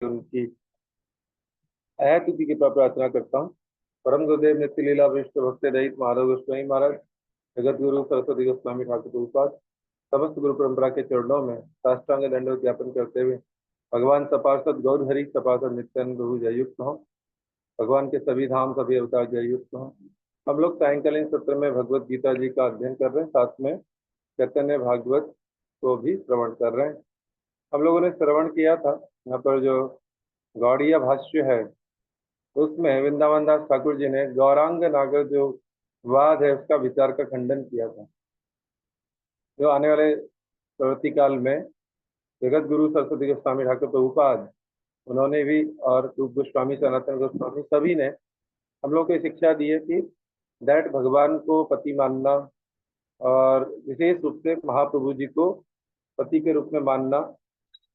उनकी अहतुकी की प्रार्थना करता हूँ। परम गुरुदेव नित्य लीला विष्णु भक्त रहित माधव गोस्वामी महाराज, जगत गुरु सरस्वती गोस्वामी ठाकुर प्रभुपाद, समस्त गुरु परंपरा के चरणों में साष्टांग दंडवत ज्ञापन करते हुए भगवान सपार्षद गौर हरि सपार्षद नित्यानंद प्रभु जययुक्त हो, भगवान के सभी धाम सभी अवतार जययुक्त हो। हम लोग सायंकालीन सत्र में भगवत गीता जी का अध्ययन कर रहे हैं, साथ में चैतन्य भागवत को भी श्रवण कर रहे हैं। हम लोगों ने श्रवण किया था यहाँ पर जो गौड़ीय भाष्य है उसमें वृंदावन दास ठाकुर जी ने गौरांग नागर जो वाद है उसका विचार का खंडन किया था। जो आने वाले प्रवृत्ति काल में जगत गुरु सरस्वती गोस्वामी ठाकुर प्रभुपाद उन्होंने भी और रूप गोस्वामी सनातन गोस्वामी सभी ने हम लोग को शिक्षा दी है कि दैट भगवान को पति मानना और विशेष रूप से महाप्रभु जी को पति के रूप में मानना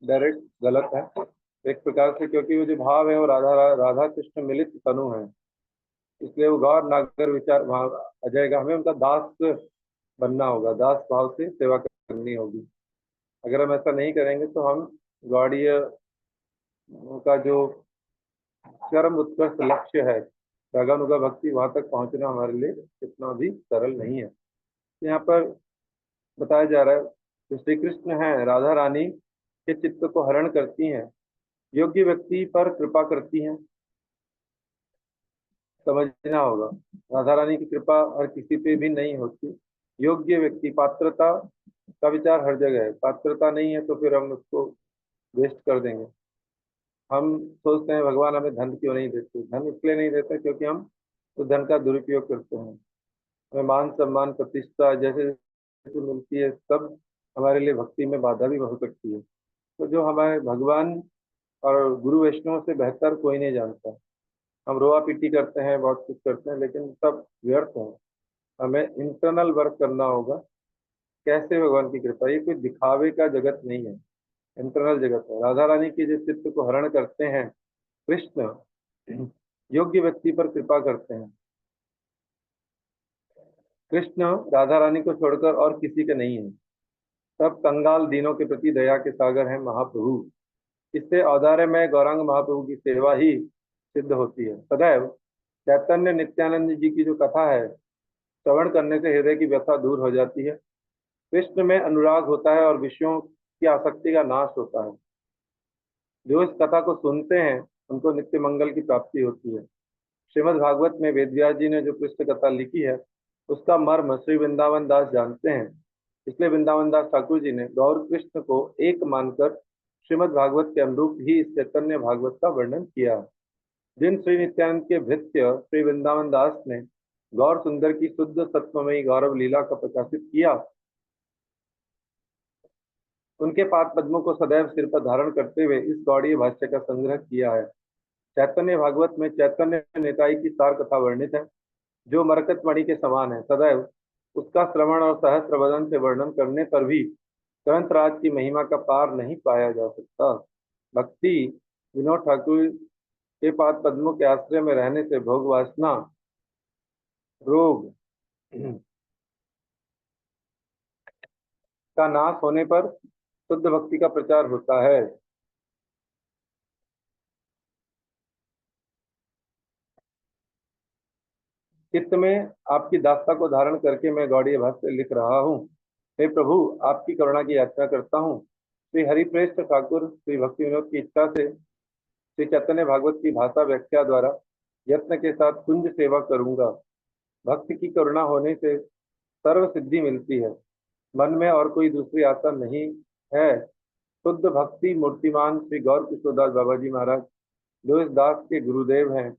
डायरेक्ट गलत है एक प्रकार से, क्योंकि वो जो भाव है वो राधा राधा कृष्ण मिलित तनु है, इसलिए वो गौर नागर विचार वहाँ आ जाएगा। हमें उनका दास बनना होगा, दास भाव से सेवा करनी होगी। अगर हम ऐसा नहीं करेंगे तो हम गौड़ीय का जो चरम उत्कृष्ट लक्ष्य है रागानुगा भक्ति वहां तक पहुंचना हमारे लिए इतना भी सरल नहीं है। यहाँ पर बताया जा रहा है कि श्री कृष्ण है राधा रानी के चित्त को हरण करती हैं, योग्य व्यक्ति पर कृपा करती हैं। समझना होगा, राधा रानी की कृपा हर किसी पे भी नहीं होती। योग्य व्यक्ति, पात्रता का विचार हर जगह है। पात्रता नहीं है तो फिर हम उसको वेस्ट कर देंगे। हम सोचते हैं भगवान हमें धन क्यों नहीं देते, धन इसलिए नहीं देते क्योंकि हम उस धन का दुरुपयोग करते हैं। हमें मान सम्मान प्रतिष्ठा जैसे जैसे मिलती है, सब हमारे लिए भक्ति में बाधा भी हो सकती है। तो जो हमारे भगवान और गुरु वैष्णव से बेहतर कोई नहीं जानता। हम रोआ पीटी करते हैं, बहुत कुछ करते हैं, लेकिन सब व्यर्थ है। हमें इंटरनल वर्क करना होगा। कैसे भगवान की कृपा, ये कोई दिखावे का जगत नहीं है, इंटरनल जगत है। राधा रानी के जिस चित्त को हरण करते हैं कृष्ण, योग्य व्यक्ति पर कृपा करते हैं। कृष्ण राधा रानी को छोड़कर और किसी के नहीं है। सब कंगाल दीनों के प्रति दया के सागर हैं महाप्रभु। इससे औदार्य में गौरांग महाप्रभु की सेवा ही सिद्ध होती है। सदैव चैतन्य नित्यानंद जी की जो कथा है, श्रवण करने से हृदय की व्यथा दूर हो जाती है। कृष्ण में अनुराग होता है और विषयों की आसक्ति का नाश होता है। जो इस कथा को सुनते हैं उनको नित्य मंगल की प्राप्ति होती है। श्रीमद् भागवत में वेदव्यास जी ने जो कृष्ण कथा लिखी है उसका मर्म श्री वृंदावन दास जानते हैं। इसलिए वृंदावन दास ठाकुर जी ने गौर कृष्ण को एक मानकर श्रीमद् भागवत के अनुरूप ही इस चैतन्य भागवत का वर्णन किया। जिन श्री नित्यानंद के भृत्य श्री वृंदावन दास ने गौर सुंदर की शुद्ध सत्वमयी गौरव लीला का प्रकाशित किया, उनके पाद पद्मों को सदैव सिर पर धारण करते हुए इस गौड़ीय भाष्य का संग्रह किया है। चैतन्य भागवत में चैतन्य निताई की सार कथा वर्णित है, जो मरकत मणि के समान है। सदैव उसका श्रवण और सहस्त्र वदन से वर्णन करने पर भी ग्रंथ राज की महिमा का पार नहीं पाया जा सकता। भक्ति विनोद ठाकुर के पाद पद्मों के आश्रय में रहने से भोग वासना, रोग का नाश होने पर शुद्ध भक्ति का प्रचार होता है। चित्त में आपकी दास्ता को धारण करके मैं गौड़ीय भाष्य लिख रहा हूँ। हे प्रभु, आपकी करुणा की याचना करता हूँ। श्री हरिप्रेष्ठ ठाकुर श्री भक्ति विनोद की इच्छा से श्री चैतन्य भागवत की भाषा व्याख्या द्वारा यत्न के साथ कुंज सेवा करूंगा। भक्त की करुणा होने से सर्व सिद्धि मिलती है। मन में और कोई दूसरी आशा नहीं है। शुद्ध भक्ति मूर्तिमान श्री गौर किशोरदास बाबा जी महाराज, जो इस दास के गुरुदेव हैं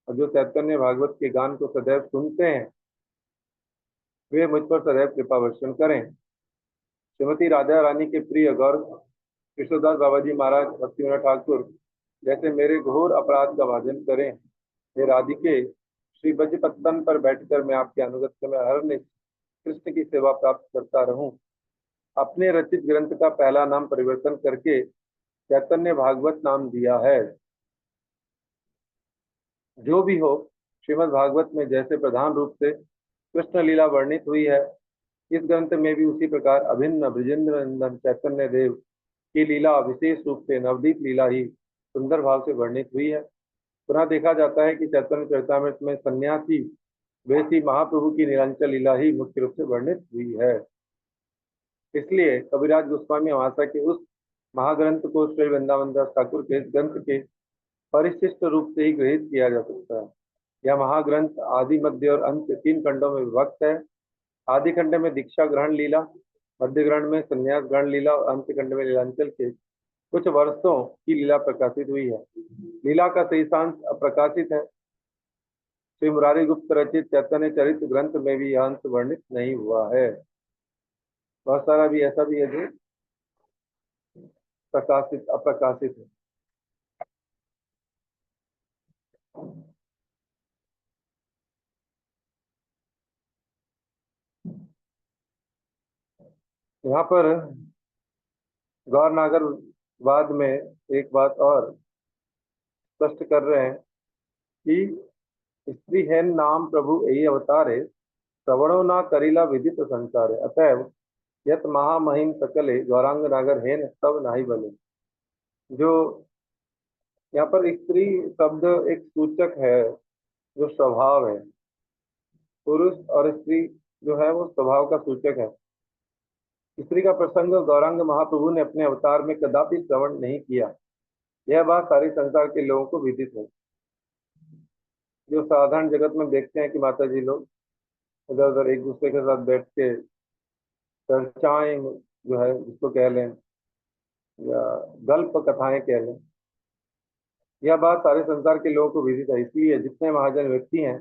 और जो चैतन्य भागवत के गान को सदैव सुनते हैं, वे मुझ पर सदैव कृपा वर्षण करें। श्रीमती राधा रानी के प्रिय गौर कृष्णदास बाबा जी महाराज भक्ति विनोद ठाकुर जैसे मेरे घोर अपराध का वादन करें। हे राधिके, श्री ब्रजपत्तन पर बैठकर मैं आपके अनुगत्य में हर कृष्ण की सेवा प्राप्त करता रहूं। अपने रचित ग्रंथ का पहला नाम परिवर्तन करके चैतन्य भागवत नाम दिया है। जो भी हो, श्रीमद् भागवत में जैसे प्रधान रूप से कृष्ण लीला वर्णित हुई है, इस ग्रंथ में भी उसी प्रकार अभिन्न ब्रजेंद्र नंदन चैतन्य देव की लीला, विशेष रूप से नवदीप लीला ही सुंदर भाव से वर्णित हुई है। पुनः देखा जाता है कि चैतन्य चरितामृत में सन्यासी वैसी महाप्रभु की निरंतर लीला ही मुख्य रूप से वर्णित हुई है। इसलिए कविराज गोस्वामी महाशय के उस महाग्रंथ को श्री वृंदावन दास ठाकुर के इस ग्रंथ के परिशिष्ट रूप से ही ग्रहित किया जा सकता है। यह महाग्रंथ आदि मध्य और अंत तीन खंडों में विभक्त है। आदि खंड में दीक्षा ग्रहण लीला, मध्य खंड में संन्यास ग्रहण लीला और अंत खंड में लीलांचल के कुछ वर्षों की लीला प्रकाशित हुई है। लीला का शेषांश अप्रकाशित है। श्री मुरारी गुप्त रचित चैतन्य चरित ग्रंथ में भी यह अंश वर्णित नहीं हुआ है। बहुत सारा भी ऐसा भी है जो प्रकाशित अप्रकाशित है। यहाँ पर गौर नागर वाद में एक बात और स्पष्ट कर रहे हैं कि स्त्री है नाम प्रभु यही अवतारे, श्रवणो ना करिला विदित संसारे, अतएव यत महामहिम सकले गौरांग नागर हेन तब नाही बले। जो यहाँ पर स्त्री शब्द एक सूचक है जो स्वभाव है। पुरुष और स्त्री जो है वो स्वभाव का सूचक है। स्त्री का प्रसंग गौरांग महाप्रभु ने अपने अवतार में कदापि श्रवण नहीं किया। यह बात सारे संसार के लोगों को विदित है। जो साधारण जगत में देखते हैं कि माता जी लोग इधर उधर एक दूसरे के साथ बैठ के चर्चाएं जो है जिसको कह लें या गल्प कथाएं कह लें, यह बात सारे संसार के लोगों को विदित है। इसलिए जितने महाजन व्यक्ति हैं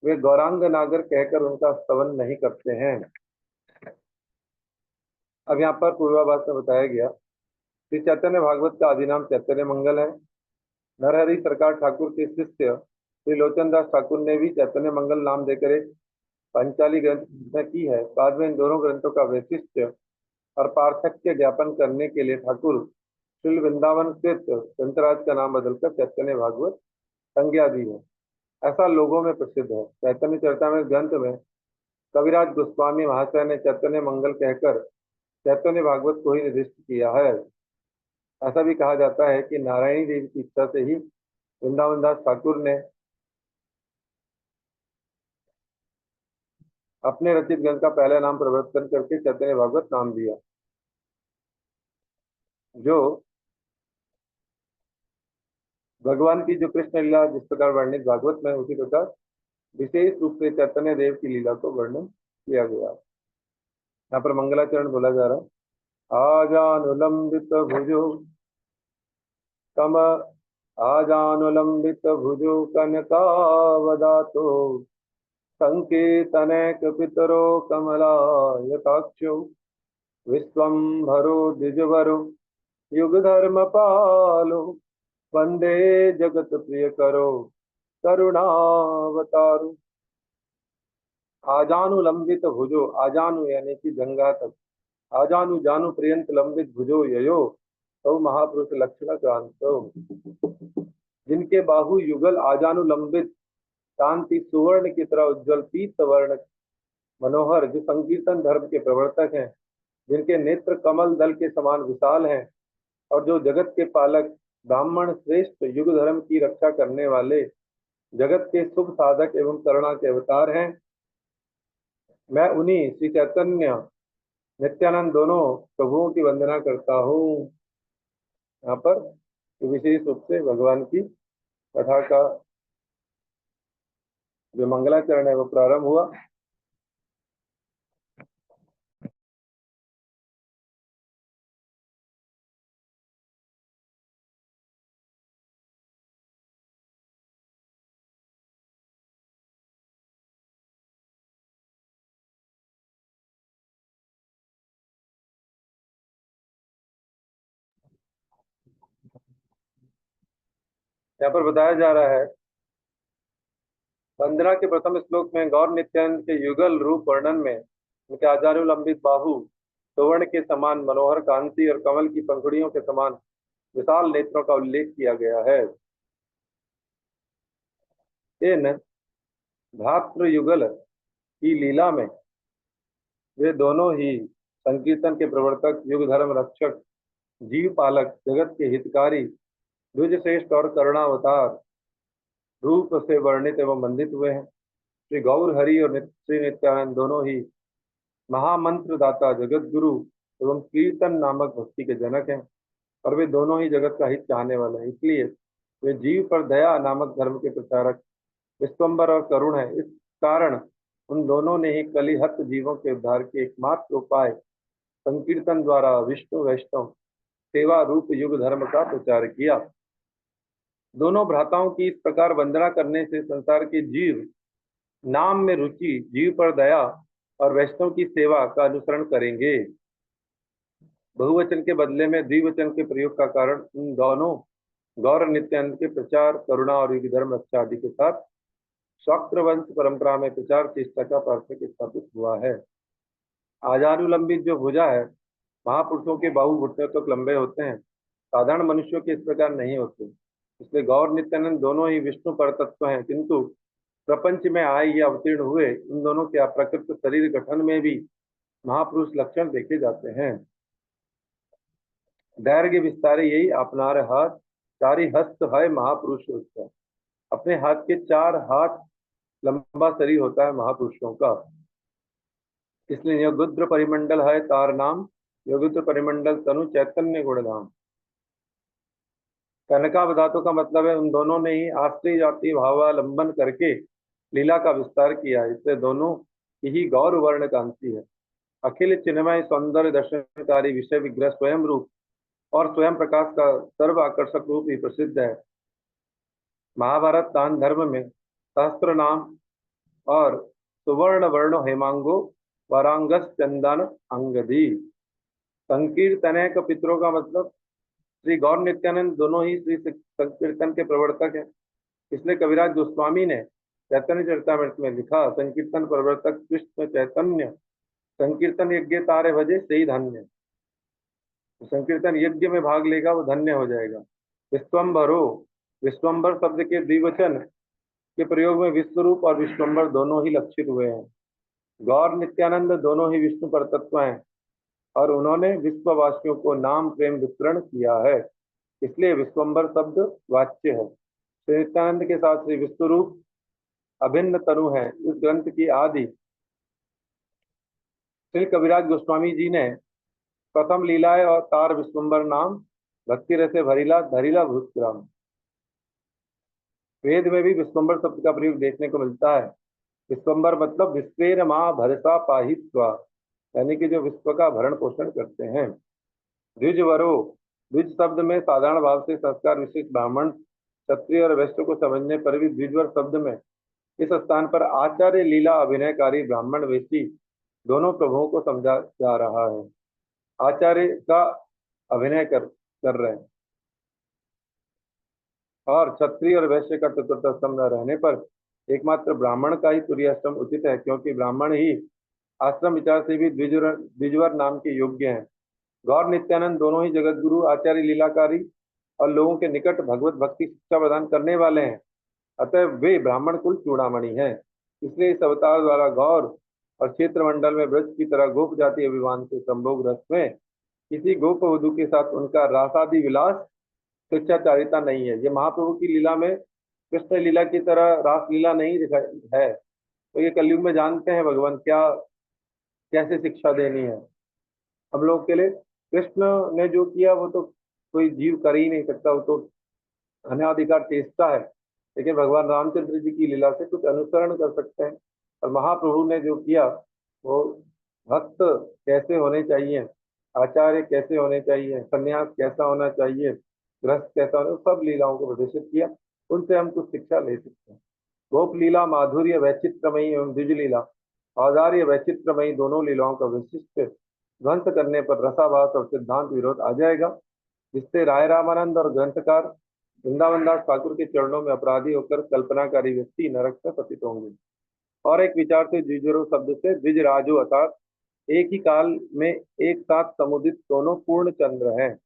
वे गौरांग नागर कहकर उनका स्तवन नहीं करते हैं। अब यहाँ पर पूर्वाभास में बताया गया श्री चैतन्य भागवत का आदि नाम चैतन्य मंगल है। नरहरि सरकार ठाकुर के शिष्य श्री लोचन दास ठाकुर ने भी चैतन्य मंगल नाम देकर एक पंचाली ग्रंथ में की है। बाद में इन दोनों ग्रंथों का वैशिष्ट्य और पार्थक्य ज्ञापन करने के लिए ठाकुर श्री वृंदावन कृत ग्रंथराज का नाम बदलकर चैतन्य भागवत संज्ञा दी है। ऐसा लोगों में प्रसिद्ध है। चैतन्य चरितामृत ग्रंथ में कविराज गोस्वामी महाशय ने चैतन्य मंगल कहकर चैतन्य भागवत को ही निर्दिष्ट किया है। ऐसा भी कहा जाता है कि नारायणी देवी की इच्छा से ही वृंदावन दास ठाकुर ने अपने रचित ग्रंथ का पहला नाम परिवर्तन करके चैतन्य भागवत नाम दिया। जो भगवान की जो कृष्ण लीला जिस प्रकार वर्णित भागवत में, उसी प्रकार विशेष रूप से चैतन्य देव की लीला को वर्णन किया गया। यहाँ पर मंगलाचरण बोला जा रहा है। आजानुलंबित भुजो कम आजानुलंबित भुजो कनकावदातो संकेतनैक पितरो कमलायताक्षो विश्वम्भरो द्विजवरो युगधर्मपालो वंदे जगत प्रिय करो करुणावतारो। आजानु लंबित भुजो, आजानु यानी कि जंगा तक, आजानु जानु पर्यंत लंबित भुजो ययो तो महापुरुष लक्षण क्रांतो। जिनके बाहु युगल आजानु लंबित शांति सुवर्ण की तरह उज्जवल पीत वर्ण मनोहर, जो संकीर्तन धर्म के प्रवर्तक हैं, जिनके नेत्र कमल दल के समान विशाल हैं और जो जगत के पालक ब्राह्मण श्रेष्ठ युग धर्म की रक्षा करने वाले जगत के शुभ साधक एवं करुणा के अवतार हैं, मैं उन्हीं श्री चैतन्य नित्यानंद दोनों प्रभुओं की वंदना करता हूँ। यहाँ पर विशेष रूप से भगवान की कथा का जो मंगलाचरण है वो प्रारंभ हुआ। यहाँ पर बताया जा रहा है, वंदना के प्रथम श्लोक में गौर नित्यानंद के युगल रूप वर्णन में उनके आजानु लंबित बाहु, सुवर्ण के समान मनोहर कांति और कमल की पंखुड़ियों के समान विशाल नेत्रों का उल्लेख किया गया है। इन धात्र युगल की लीला में वे दोनों ही संकीर्तन के प्रवर्तक, युग धर्म रक्षक, जीव पालक, जगत के हितकारी द्विज श्रेष्ठ और करुणावतार रूप से वर्णित एवं वंदित हुए हैं। श्री गौर हरि और श्री नित्यानंद दोनों ही महामंत्र दाता, जगत गुरु एवं कीर्तन नामक भक्ति के जनक हैं, और वे दोनों ही जगत का हित चाहने वाले हैं। इसलिए वे जीव पर दया नामक धर्म के प्रचारक, विश्वम्बर और करुण है। इस कारण उन दोनों ने ही कलिहत जीवों के उद्धार के एकमात्र उपाय संकीर्तन द्वारा विष्णु वैष्णव सेवा रूप युग धर्म का प्रचार किया। दोनों भ्राताओं की इस प्रकार वंदना करने से संसार के जीव नाम में रुचि, जीव पर दया और वैष्णव की सेवा का अनुसरण करेंगे। बहुवचन के बदले में द्विवचन के प्रयोग का कारण उन दोनों गौर नित्यानंद के प्रचार, करुणा और युग धर्म रक्षा आदि के साथ शाक्र परंपरा में प्रचार चेष्टा का पार्थक्य स्थापित हुआ है। आजानुलंबित जो भुजा है, महापुरुषों के बाहु घुटने तक लंबे होते हैं, साधारण मनुष्यों के इस प्रकार नहीं होते। इसलिए गौर नित्यानंद दोनों ही विष्णु पर तत्व हैं, किंतु प्रपंच में आए या अवतीर्ण हुए इन दोनों के अप्रकृत शरीर गठन में भी महापुरुष लक्षण देखे जाते हैं। दैर्घ्य विस्तारे यही अपनार हाथ, चारि हस्त है महापुरुष उसका। अपने हाथ के 4 हाथ लंबा शरीर होता है महापुरुषों का। इसलिए योगुद्र परिमंडल है तार नाम, योगुद्र परिमंडल तनु चैतन्य गुणधाम। कनकावधातों का मतलब है उन दोनों ने ही आश्रय जाति भावालंबन करके लीला का विस्तार किया। इससे दोनों की ही गौर वर्ण कांति है। अखिल चिन्मय सौंदर्य दर्शनकारी विषय विग्रह स्वयं रूप और स्वयं प्रकाश का सर्व आकर्षक रूप ही प्रसिद्ध है। महाभारत दान धर्म में सहस्त्र नाम और सुवर्ण वर्ण हेमांगो वरांगस चंदन अंगदी। संकीर्तन पितरों का मतलब श्री गौर नित्यानंद दोनों ही श्री संकीर्तन के प्रवर्तक हैं। इसलिए कविराज गोस्वामी ने चैतन्य चरितामृत में लिखा, संकीर्तन प्रवर्तक कृष्ण चैतन्य, संकीर्तन यज्ञ तारे भजे से ही धन्य। संकीर्तन यज्ञ में भाग लेगा वो धन्य हो जाएगा। विश्वम्भरो, विश्वम्बर शब्द के द्विवचन के प्रयोग में विश्वरूप और विश्वम्बर दोनों ही लक्षित हुए हैं। गौर नित्यानंद दोनों ही विष्णु पर तत्व हैं और उन्होंने विश्ववासियों को नाम प्रेम वितरण किया है, इसलिए विश्वम्बर शब्द वाच्य है। श्री नित्यानंद के साथ श्री विश्वरूप अभिन्न तनु है। इस ग्रंथ की आदि श्री कविराज गोस्वामी जी ने प्रथम लीलाए और तार विश्वम्बर नाम, भक्ति रसे भरीला धरीला भूतग्राम। वेद में भी विश्वम्बर शब्द का प्रयोग देखने को मिलता है। विश्वम्बर मतलब विश्वेर माँ भरसा पाहित्वा, यानी कि जो विश्व का भरण पोषण करते हैं। द्विजवरो, द्विज शब्द में साधारण भाव से संस्कार विशिष्ट ब्राह्मण, क्षत्रिय और वैश्य को समझने पर भी द्विजवर शब्द में इस स्थान पर आचार्य लीला अभिनयकारी ब्राह्मण वेशी दोनों प्रभुओं को समझा जा रहा है। आचार्य का अभिनय कर रहे हैं और क्षत्रिय और वैश्य का चतुर्थाश्रम न रहने पर एकमात्र ब्राह्मण का ही तुर्याश्रम उचित है, क्योंकि ब्राह्मण ही आश्रम विचार से भी द्विजवर नाम के योग्य हैं। गौर नित्यानंद दोनों ही जगत गुरु, आचार्य लीलाकारी और लोगों के निकट भगवत भक्ति शिक्षा प्रदान करने वाले हैं, अतः वे ब्राह्मण कुल चूड़ामणि हैं। इसलिए इस अवतार द्वारा गौर और क्षेत्र मंडल में ब्रज की तरह गोप जाति अभिमान से संभोग रस में किसी गोप वधु के साथ उनका रासादि विलास स्वेच्छाचारिता नहीं है। ये महाप्रभु की लीला में कृष्ण लीला की तरह रासलीला नहीं है। तो ये कलयुग में जानते हैं भगवान क्या कैसे शिक्षा देनी है हम लोग के लिए। कृष्ण ने जो किया वो तो कोई जीव कर ही नहीं सकता, वो तो अनाधिकार चेष्टा है। लेकिन भगवान रामचंद्र जी की लीला से कुछ अनुसरण कर सकते हैं। और महाप्रभु ने जो किया वो भक्त कैसे होने चाहिए, आचार्य कैसे होने चाहिए, संन्यास कैसा होना चाहिए, गृहस्थ कैसा होना, सब लीलाओं को प्रदर्शित किया। उनसे हम कुछ शिक्षा ले सकते हैं। गोप लीला माधुर्य वैचित्रमयी एवं द्विज लीला औदार्य वैचित्रमयी दोनों लीलाओं का विशिष्ट ध्वंस करने पर रसाभास और सिद्धांत विरोध आ जाएगा, जिससे राय रामानंद और ग्रंथकार वृंदावन दास ठाकुर के चरणों में अपराधी होकर कल्पनाकारी व्यक्ति नरक से पतित होंगे। और एक विचार से द्विजरो शब्द से द्विजराजो अर्थात एक ही काल में एक साथ समुदित दोनों पूर्ण चंद्र हैं।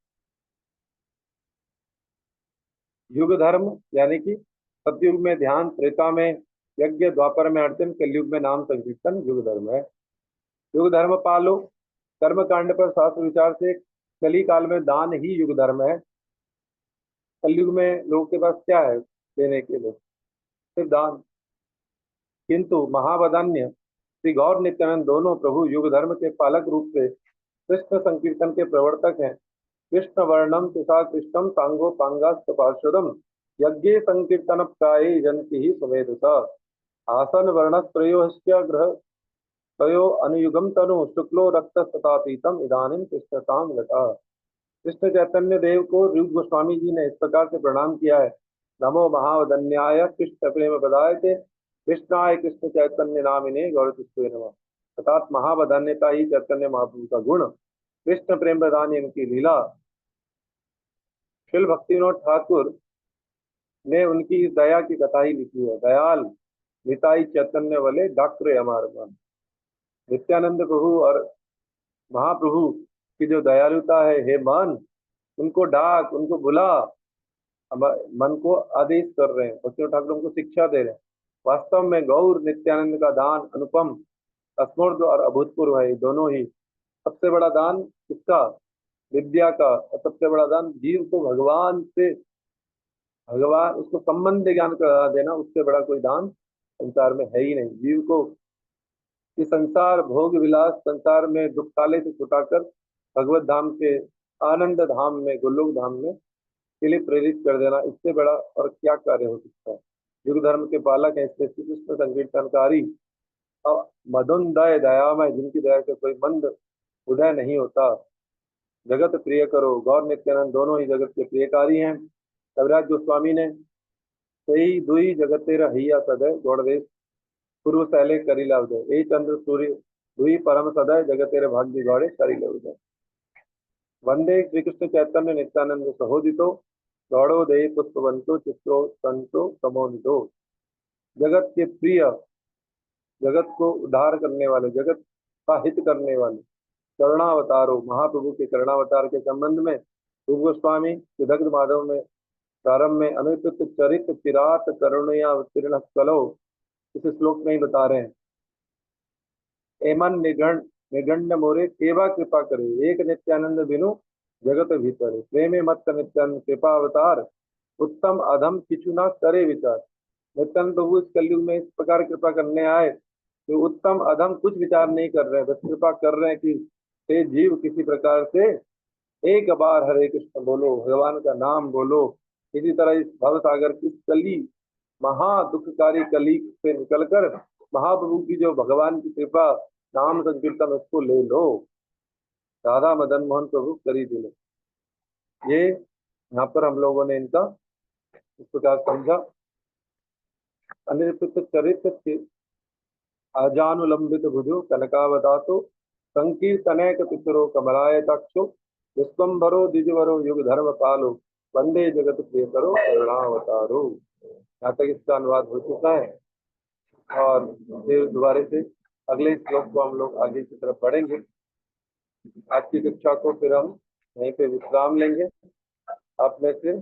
युग धर्म यानी कि सतयुग में ध्यान, त्रेता में यज्ञ, द्वापर में अर्चन, कलयुग में नाम संकीर्तन युग धर्म है। युग धर्म पालो, कर्म कांड पर शास्त्र विचार से कली काल में दान ही युग धर्म है। कलयुग में लोगों के पास क्या है देने के लिए? सिर्फ दान। किंतु महावदान्य श्री गौर नित्यानंद दोनों प्रभु युग धर्म के पालक रूप से कृष्ण संकीर्तन के प्रवर्तक हैं। कृष्ण वर्णम तुषा कृष्णम सांगो सांगास्त पार्षदम यज्ञे संकीर्तन प्राये जनति ही सवेदसा आसन वर्ण त्रयोश्च ग्रह तयो अनुयुगम तनु शुक्लो रक्त तथातीतम इदानीम कृष्णताम गता। कृष्ण चैतन्य देव को रूप गोस्वामी जी ने इस प्रकार से प्रणाम किया है। नमो महावदन्याय कृष्ण प्रेम पदाय कृष्णाय कृष्ण चैतन्य नामिने गौरतिष्ठे नमः। अर्थात महावदान्यता ही चैतन्य महाप्रभु का गुण, कृष्ण प्रेम प्रदान इनकी लीला। शिल भक्ति विनोद ठाकुर ने उनकी इस दया की कथा ही लिखी है। दयाल निताई चैतन्य वाले डॉक्टर अमार मन। नित्यानंद प्रभु और महाप्रभु की जो दयालुता है, हे मन उनको डाक, उनको बुला। मन को आदेश कर रहे हैं, भक्ति ठाकुर उनको शिक्षा दे रहे हैं। वास्तव में गौर नित्यानंद का दान अनुपम, अस्मृत और अभूतपूर्व है। दोनों ही सबसे बड़ा दान किसका? विद्या का। और सबसे बड़ा दान जीव को भगवान से, भगवान उसको संबंध ज्ञान करा देना, उससे बड़ा कोई दान संसार में है ही नहीं। जीव को कि संसार भोग विलास, संसार में दुख काले से छुटाकर भगवत धाम के आनंद धाम में, गोलोक धाम में के लिए प्रेरित कर देना, इससे बड़ा और क्या कार्य हो सकता है। युग धर्म के पालक है, इससे श्री कृष्ण संकीर्तनकारी और मदोन्दय दयामय, जिनकी दया से कोई मंद उदय नहीं होता। जगत प्रिय करो, गौर नित्यानंद दोनों ही जगत के प्रियकारी हैं। कविराज गोस्वामी ने सही दुई जगते रहिया सदै गौड़देश पूर्व शैले करी लवदय ए चंद्र सूर्य दुई परम सदै जगतेरे भाग्य गौड़े करी लवदय। वंदे श्री कृष्ण चैतन्य नित्यानंद सहोदितो गौड़ो दे पुष्पवंतो चित्रो संतो समोनितो। जगत के प्रिय, जगत को उद्धार करने वाले, जगत का हित करने वाले करुणावतारो, महाप्रभु के करुणावतार के संबंध में रूप गोस्वामी विदग्ध माधव में प्रारंभ में अनुपयुक्त चरित चिरात करुणया अवतीर्ण कलो इस श्लोक में ही बता रहे हैं। एमन निगण निगण्य मोरे केवा कृपा करे एक नित्यानंद बिनु जगत भीतर प्रेमे मत नित्यानंद कृपा अवतार उत्तम अधम किचु ना करे विचार। नित्यानंद प्रभु इस कलयुग में इस प्रकार कृपा करने आए तो उत्तम अधम कुछ विचार नहीं कर रहे हैं, बस कृपा कर रहे हैं कि हे जीव किसी प्रकार से एक बार हरे कृष्ण बोलो, भगवान का नाम बोलो। इसी तरह इस भव सागर की कली, महा दुखकारी कली से निकलकर महाप्रभु की जो भगवान की कृपा नाम संकीर्तन उसको ले लो। राधा मदन मोहन प्रभु करी दिले। ये यहाँ पर हम लोगों ने इनका इस प्रकार समझा। अनिर्पित चरित्र अजानुलंबित भुजो कनकावदातो संकीर्तनैक पितरो कमलाय तक्षो विश्वम्भरो द्विजवरो युग धर्म पालो वंदे जगत प्रिय करो करुणावतारो। यहाँ तक इसका अनुवाद हो चुका है और फिर दोबारा से अगले श्लोक को हम लोग आगे की तरफ पढ़ेंगे। आज की कक्षा को फिर हम यहीं पे विश्राम लेंगे। आप में से